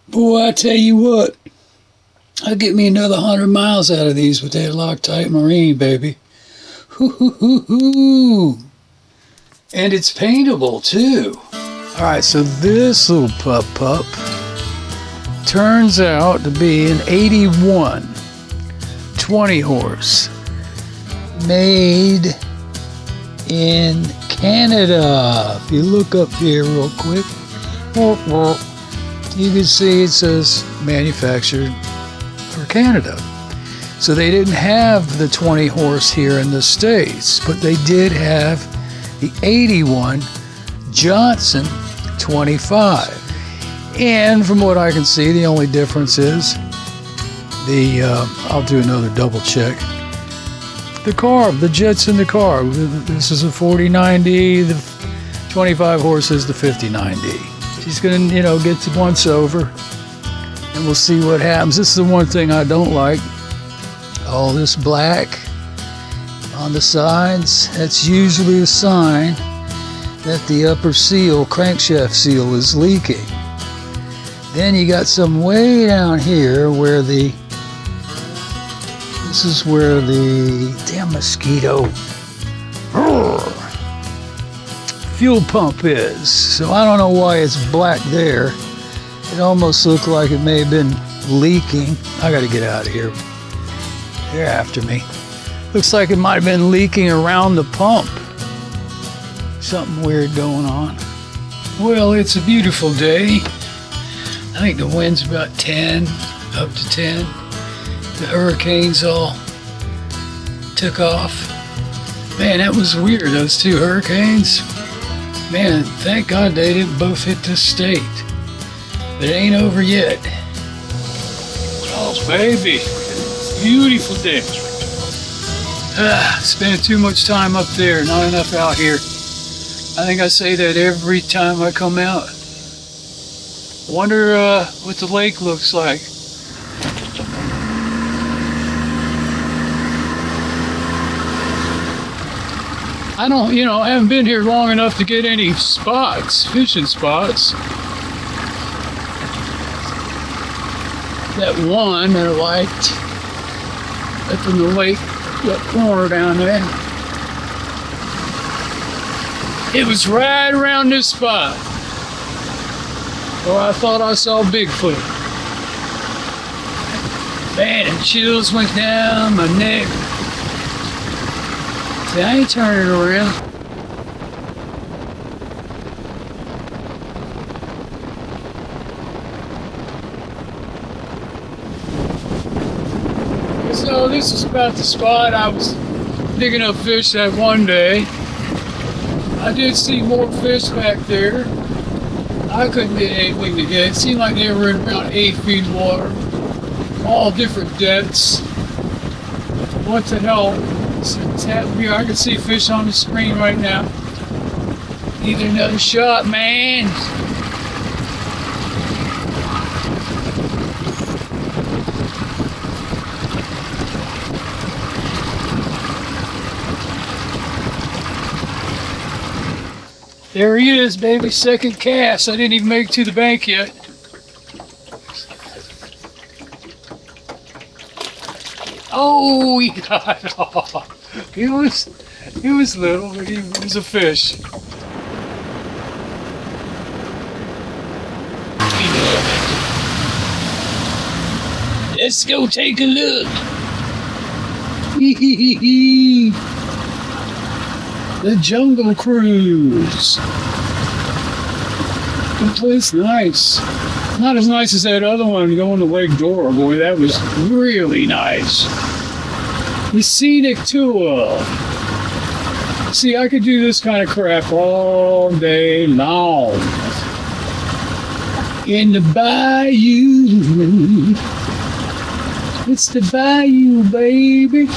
Boy, I tell you what, I'll get me another 100 miles out of these with that Loctite Marine, baby. Hoo-hoo-hoo-hoo. And it's paintable, too. All right, so this little pup turns out to be an 81 20 horse made in Canada. If you look up here real quick, you can see it says manufactured for Canada. So they didn't have the 20 horse here in the States, but they did have the 81 Johnson 25. And from what I can see, the only difference is I'll do another double check. The carb, the jets in the carb. This is a 4090, the 25 horse is the 5090. She's gonna, get to once over, and we'll see what happens. This is the one thing I don't like. All this black on the sides, that's usually a sign that the upper seal, crankshaft seal, is leaking. Then you got some way down here where this is where the damn mosquito fuel pump is. So I don't know why it's black there. It almost looked like it may have been leaking. I gotta get out of here. They're after me. Looks like it might have been leaking around the pump. Something weird going on. Well, it's a beautiful day. I think the wind's about 10, up to 10. The hurricanes all took off. Man, that was weird, those two hurricanes. Man, thank God they didn't both hit this state. But it ain't over yet. Oh, baby. Beautiful day. Spending too much time up there, not enough out here. I think I say that every time I come out. Wonder what the lake looks like. I don't, I haven't been here long enough to get any spots, fishing spots. That one that I liked up in the lake, that corner down there. It was right around this spot where I thought I saw Bigfoot. Man, and chills went down my neck. See, I ain't turning around. So this is about the spot I was digging up fish that one day. I did see more fish back there. I couldn't get anything to get. It seemed like they were in around 8 feet of water. All different depths. What the hell? Here, I can see fish on the screen right now. Need another shot, man. There he is, baby. Second cast. I didn't even make it to the bank yet. Oh, he got off. He was little, but he was a fish. Let's go take a look. The Jungle Cruise. That place nice. Not as nice as that other one going to Lake Dora. Boy, that was really nice. The scenic tour. See, I could do this kind of crap all day long. In the bayou. It's the bayou, baby.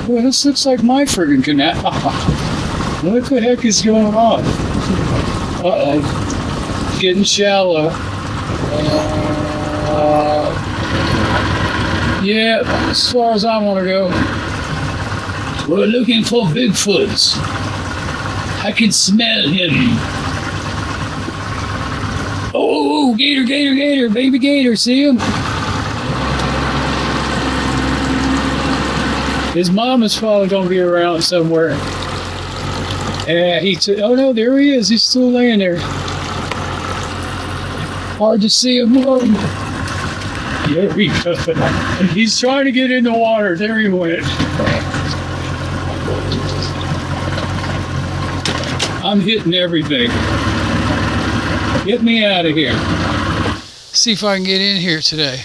Well, this looks like my friggin' canal. What the heck is going on? Uh-oh. Getting shallow. Yeah, as far as I want to go. We're looking for Bigfoots. I can smell him. Oh, gator, gator, gator, baby gator, see him? His mom is probably going to be around somewhere. Yeah, oh no, there he is. He's still laying there. Hard to see him. There we go. He's trying to get in the water. There he went. I'm hitting everything. Get me out of here. See if I can get in here today.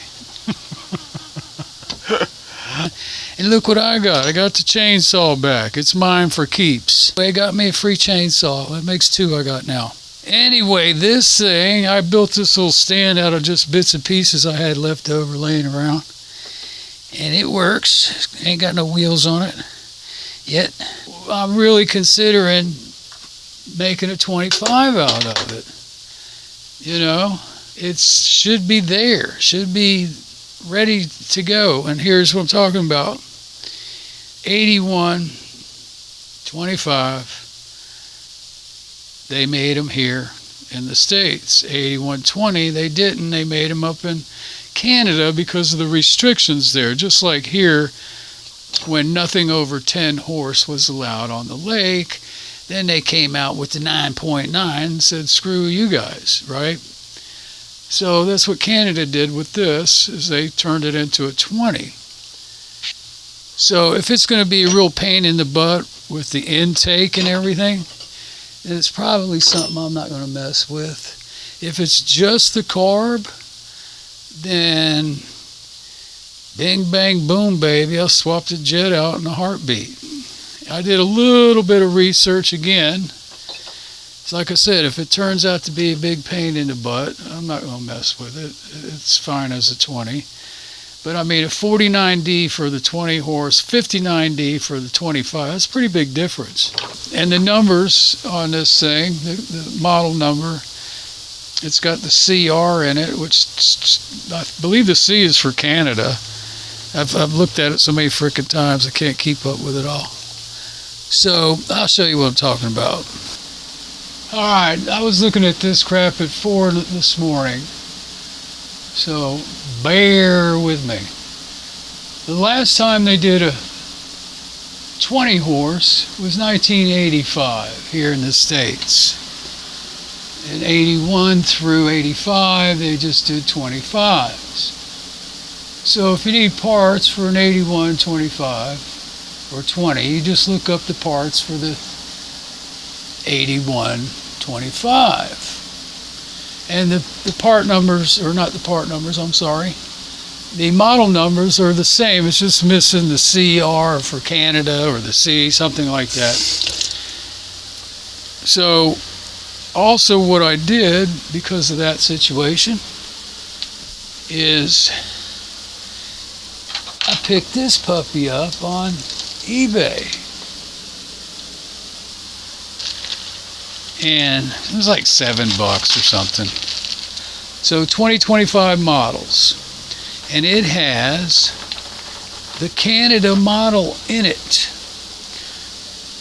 And look what I got. I got the chainsaw back. It's mine for keeps. They got me a free chainsaw. That makes 2 I got now. Anyway, this thing, I built this little stand out of just bits and pieces I had left over laying around. And it works. Ain't got no wheels on it yet. I'm really considering making a 25 out of it. You know, it should be there. Should be ready to go. And here's what I'm talking about. 81 25. They made them here in the States. 8120, they didn't. They made them up in Canada because of the restrictions there. Just like here, when nothing over 10 horse was allowed on the lake, then they came out with the 9.9 and said, screw you guys, right? So that's what Canada did with this, is they turned it into a 20. So if it's going to be a real pain in the butt with the intake and everything, then it's probably something I'm not going to mess with. If it's just the carb, then bing, bang, boom, baby, I'll swap the jet out in a heartbeat. I did a little bit of research again. So like I said, if it turns out to be a big pain in the butt, I'm not going to mess with it. It's fine as a 20. But I mean, a 49D for the 20 horse, 59D for the 25, that's a pretty big difference. And the numbers on this thing, the model number, it's got the CR in it, which I believe the C is for Canada. I've looked at it so many frickin' times I can't keep up with it all. So I'll show you what I'm talking about. Alright, I was looking at this crap at 4 this morning. So bear with me. The last time they did a 20 horse was 1985 here in the States. In 81 through 85 they just did 25s. So if you need parts for an 81, 25 or 20, you just look up the parts for the 81, 25. And the part numbers, or not the part numbers, I'm sorry, the model numbers are the same. It's just missing the CR for Canada or the C, something like that. So also what I did because of that situation is I picked this puppy up on eBay. And it was like $7 or something. So 2025 models. And it has the Canada model in it.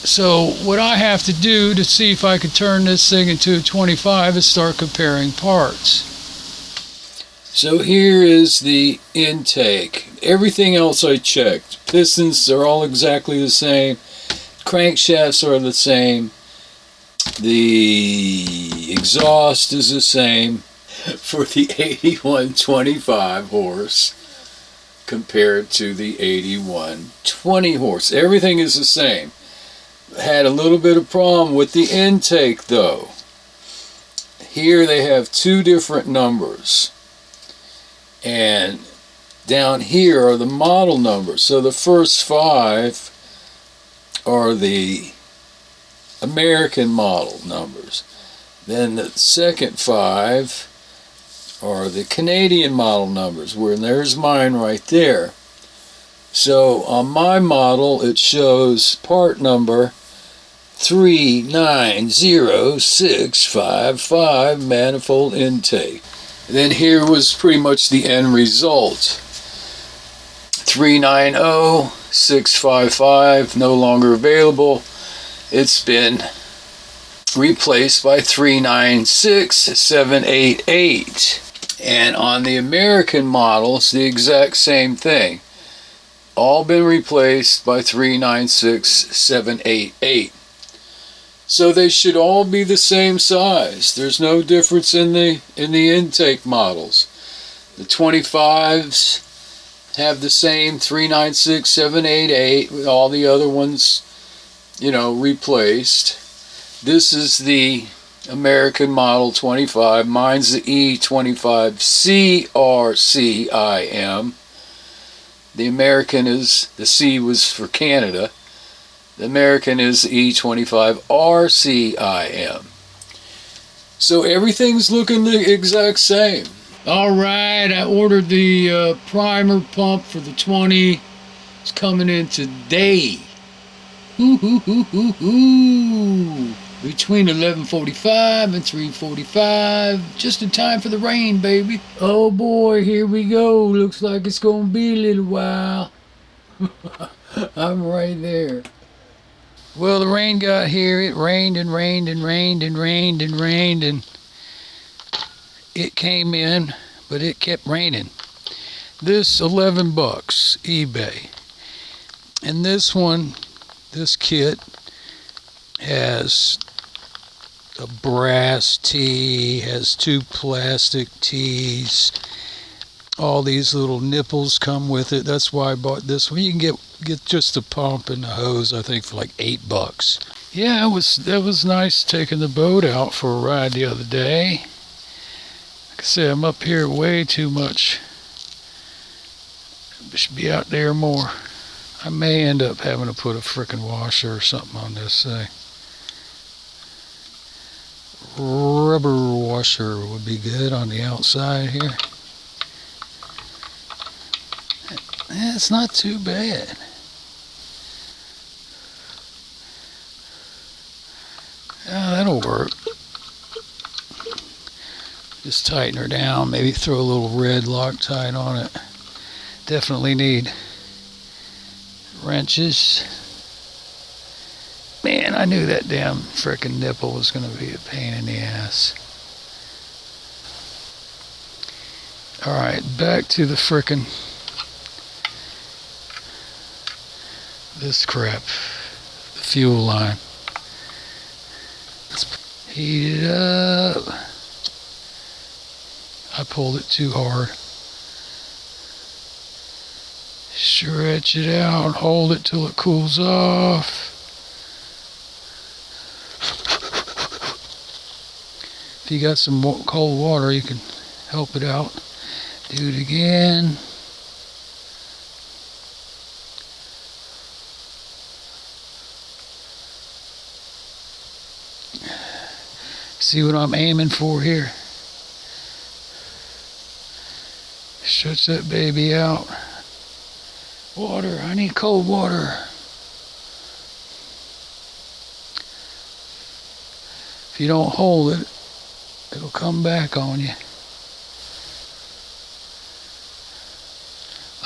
So what I have to do to see if I could turn this thing into a 25 is start comparing parts. So here is the intake. Everything else I checked. Pistons are all exactly the same. Crankshafts are the same. The exhaust is the same for the 8125 horse compared to the 8120 horse. Everything is the same. Had a little bit of problem with the intake though. Here they have 2 different numbers. And down here are the model numbers. So the first 5 are the American model numbers. Then the second 5 are the Canadian model numbers, where there's mine right there. So on my model it shows part number 390655 manifold intake. And then here was pretty much the end result. 390655 no longer available. It's been replaced by 396788. And on the American models, the exact same thing. All been replaced by 396788. So they should all be the same size. There's no difference in the intake models. The 25s have the same 396788 with all the other ones, you know, replaced. This is the American model 25. Mine's the E25CRCIM. The American is, the C was for Canada. The American is the E25RCIM. So everything's looking the exact same. Alright, I ordered the primer pump for the 20. It's coming in today. Between 11:45 and 3:45. Just in time for the rain, baby. Oh boy, here we go. Looks like it's gonna be a little while. I'm right there. Well, the rain got here. It rained and rained and rained and rained and rained, and it came in, but it kept raining. This $11 eBay, and this one, this kit has a brass tee, has 2 plastic tees. All these little nipples come with it. That's why I bought this one. You can get just the pump and the hose, I think, for like $8. Yeah, that was nice taking the boat out for a ride the other day. Like I said, I'm up here way too much. I should be out there more. I may end up having to put a frickin' washer or something on this thing. Rubber washer would be good on the outside here. It's not too bad. Yeah, that'll work. Just tighten her down, maybe throw a little red Loctite on it. Definitely need wrenches. Man, I knew that damn frickin' nipple was going to be a pain in the ass. Alright, back to the frickin' this crap. The fuel line. Let's heat it up. I pulled it too hard. Stretch it out, hold it till it cools off. If you got some cold water, you can help it out. Do it again. See what I'm aiming for here? Stretch that baby out. Water, I need cold water. If you don't hold it, it'll come back on you.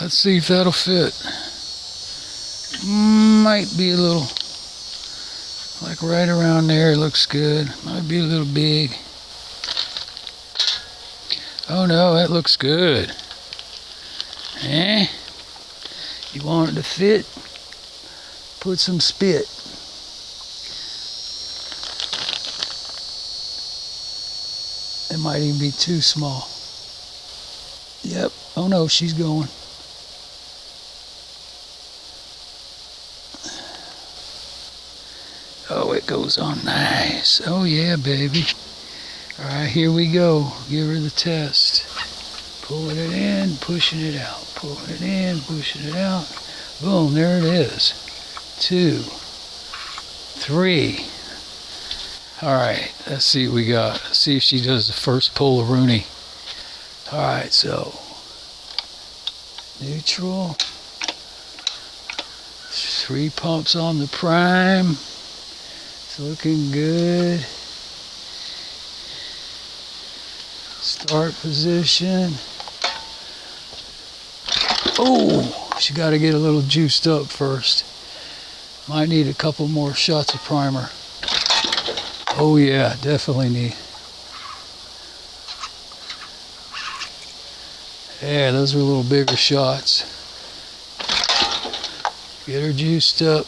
Let's see if that'll fit. Might be a little, like right around there, looks good. Might be a little big. Oh no, that looks good. Eh? You want it to fit? Put some spit. It might even be too small. Yep. Oh no, she's going. Oh, it goes on nice. Oh yeah, baby. Alright, here we go. Give her the test. Pulling it in, pushing it out. Pulling it in, pushing it out. Boom, there it is. 2, 3. Alright, let's see what we got. Let's see if she does the first pull of Rooney. Alright, so neutral. 3 pumps on the prime. It's looking good. Start position. Oh, she got to get a little juiced up first. Might need a couple more shots of primer. Oh yeah, definitely need. Yeah, those are a little bigger shots. Get her juiced up.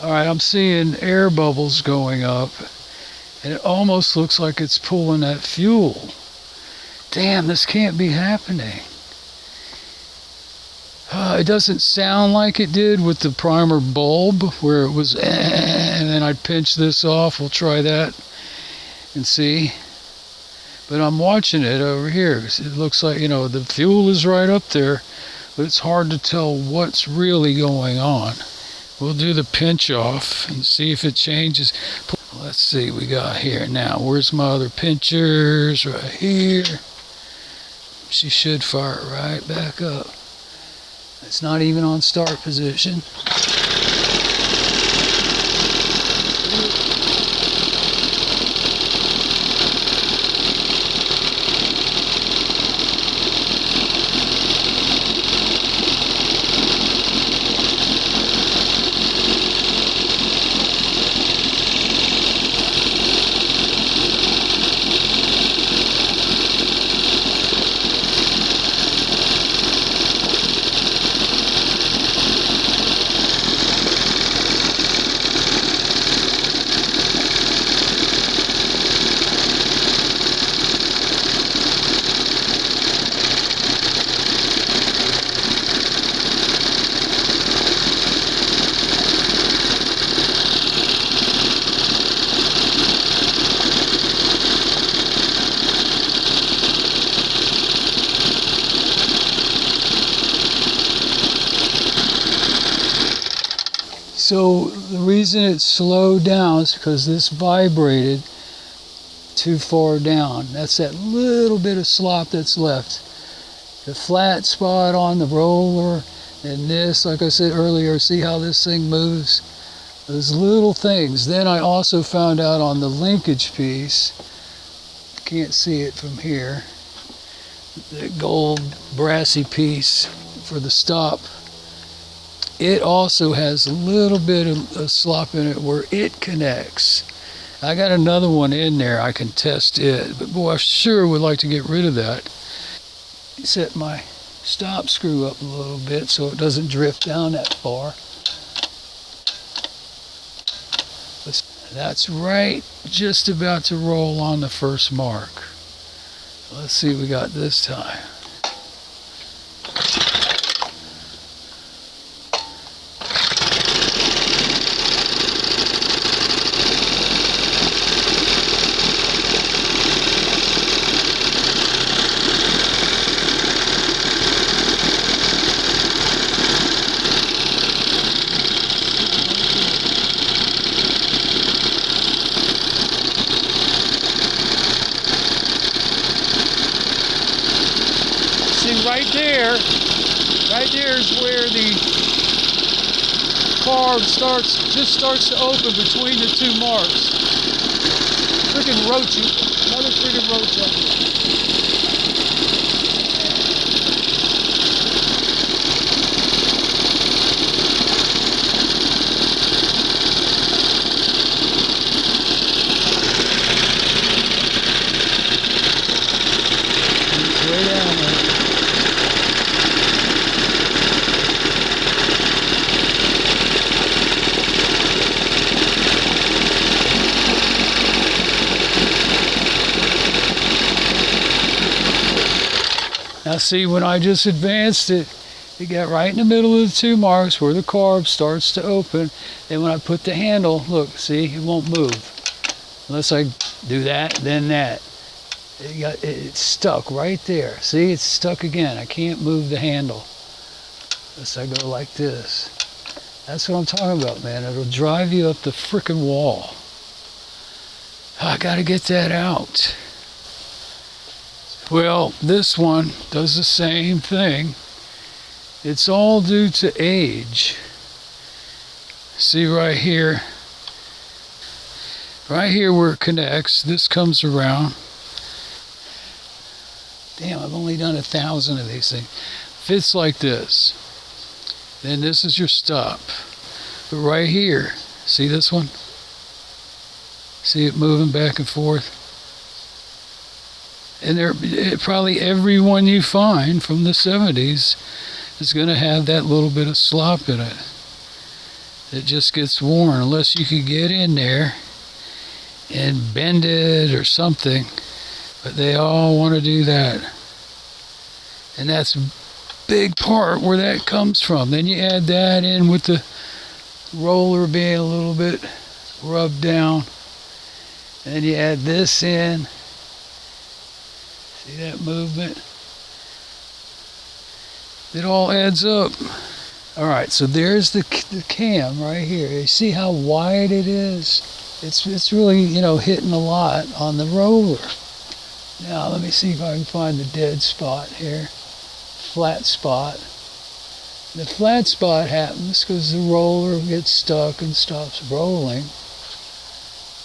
All right, I'm seeing air bubbles going up, and it almost looks like it's pulling that fuel. Damn, this can't be happening. It doesn't sound like it did with the primer bulb, where it was, and then I'd pinch this off. We'll try that and see. But I'm watching it over here. It looks like, you know, the fuel is right up there, but it's hard to tell what's really going on. We'll do the pinch off and see if it changes. Let's see what we got here now. Where's my other pinchers? Right here. She should fire it right back up. It's not even on start position. So the reason it slowed down is because this vibrated too far down. That's that little bit of slop that's left. The flat spot on the roller and this, like I said earlier, see how this thing moves? Those little things. Then I also found out on the linkage piece, can't see it from here, the gold brassy piece for the stop. It also has a little bit of slop in it where it connects. I got another one in there, I can test it, but boy, I sure would like to get rid of that. Set my stop screw up a little bit so it doesn't drift down that far. That's right, just about to roll on the first mark. Let's see what we got this time. Right there is where the carb just starts to open between the two marks. Freaking roach, another freaking roach up here. Way down there. Now see, when I just advanced it, it got right in the middle of the two marks where the carb starts to open. Then when I put the handle, look, see, it won't move. Unless I do that, then that. It's stuck right there. See, it's stuck again. I can't move the handle. unless I go like this. That's what I'm talking about, man. It'll drive you up the frickin' wall. I gotta get that out. Well, this one does the same thing. It's all due to age. See right here where it connects, this comes around. Damn, I've only done 1,000 of these things. Fits like this. Then this is your stop. But right here, see this one? See it moving back and forth? And probably every one you find from the 70s is going to have that little bit of slop in it. It just gets worn unless you could get in there and bend it or something. But they all want to do that. And that's a big part where that comes from. Then you add that in with the roller being a little bit rubbed down. And you add this in. See that movement? It all adds up. All right, so there's the cam right here. You see how wide it is? It's really, you know, hitting a lot on the roller. Now let me see if I can find the dead spot here. Flat spot. The flat spot happens because the roller gets stuck and stops rolling.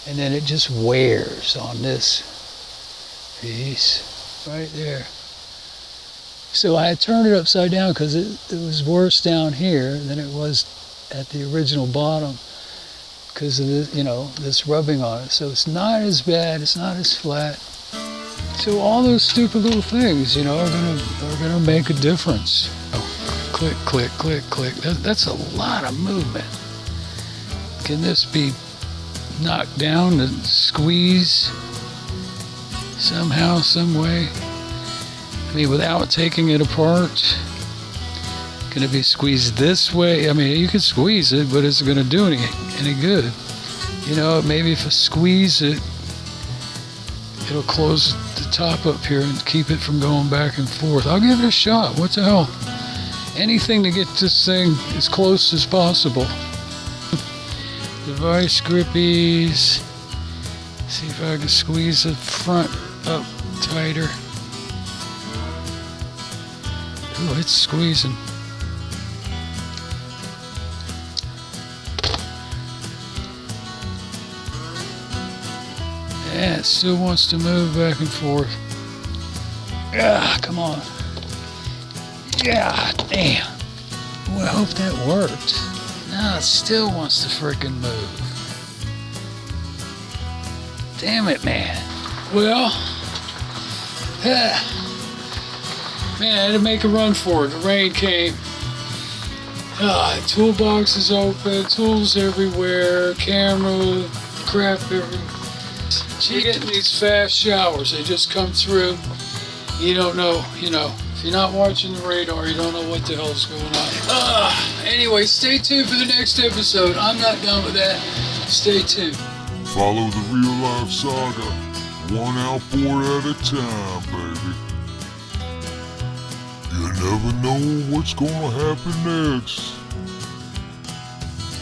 And then it just wears on this piece right there. So I had turned it upside down because it was worse down here than it was at the original bottom because of the, you know, this rubbing on it. So it's not as bad, it's not as flat. So all those stupid little things, you know, are gonna make a difference. Oh, click, click, click, click. That's a lot of movement. Can this be knocked down and squeeze somehow, some way? I mean, without taking it apart, can it be squeezed this way? I mean, you can squeeze it, but is it going to do any good? You know, maybe if I squeeze it, it'll close the top up here and keep it from going back and forth. I'll give it a shot. What the hell? Anything to get this thing as close as possible. Device grippies. See if I can squeeze the front up tighter. Oh, it's squeezing. Yeah, it still wants to move back and forth. Ah, come on. Yeah, damn. Well, I hope that worked. No, it still wants to freaking move. Damn it, man. Well, man, I had to make a run for it. The rain came. Toolbox is open, tools everywhere, camera, crap everywhere. You're getting these fast showers. They just come through. You don't know, you know. If you're not watching the radar, you don't know what the hell's going on. Anyway, stay tuned for the next episode. I'm not done with that. Stay tuned. Follow the real life saga, one outboard at a time, baby. You never know what's gonna happen next.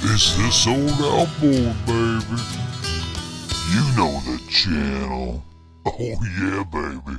It's this old outboard, baby. You know the channel. Oh yeah, baby.